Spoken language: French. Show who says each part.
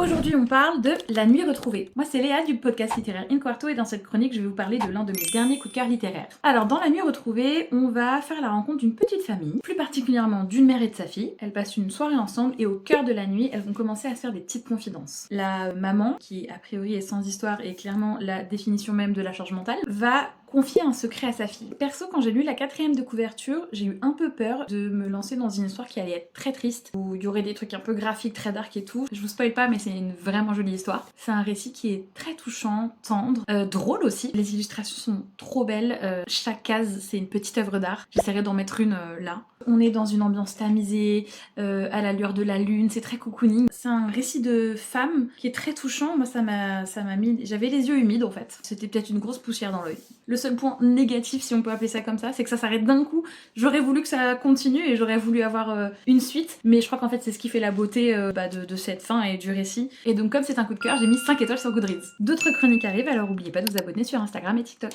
Speaker 1: Aujourd'hui on parle de La Nuit Retrouvée. Moi c'est Léa du podcast littéraire In Quarto et dans cette chronique je vais vous parler de l'un de mes derniers coups de cœur littéraires. Alors dans La Nuit Retrouvée, on va faire la rencontre d'une petite famille, plus particulièrement d'une mère et de sa fille. Elles passent une soirée ensemble et au cœur de la nuit, elles vont commencer à se faire des petites confidences. La maman, qui a priori est sans histoire et clairement la définition même de la charge mentale, va confier un secret à sa fille. Perso, quand j'ai lu la 4e de couverture, j'ai eu un peu peur de me lancer dans une histoire qui allait être très triste, où il y aurait des trucs un peu graphiques, très dark et tout. Je vous spoil pas, mais c'est une vraiment jolie histoire. C'est un récit qui est très touchant, tendre, drôle aussi. Les illustrations sont trop belles, chaque case c'est une petite œuvre d'art. J'essaierai d'en mettre une là. On est dans une ambiance tamisée, à la lueur de la lune, c'est très cocooning. C'est un récit de femme qui est très touchant. Moi ça m'a mis... J'avais les yeux humides en fait. C'était peut-être une grosse poussière dans l'œil. Le seul point négatif, si on peut appeler ça comme ça, c'est que ça s'arrête d'un coup. J'aurais voulu que ça continue et j'aurais voulu avoir une suite, mais je crois qu'en fait c'est ce qui fait la beauté de cette fin et du récit. Et donc comme c'est un coup de cœur, j'ai mis 5 étoiles sur Goodreads. D'autres chroniques arrivent, alors n'oubliez pas de vous abonner sur Instagram et TikTok.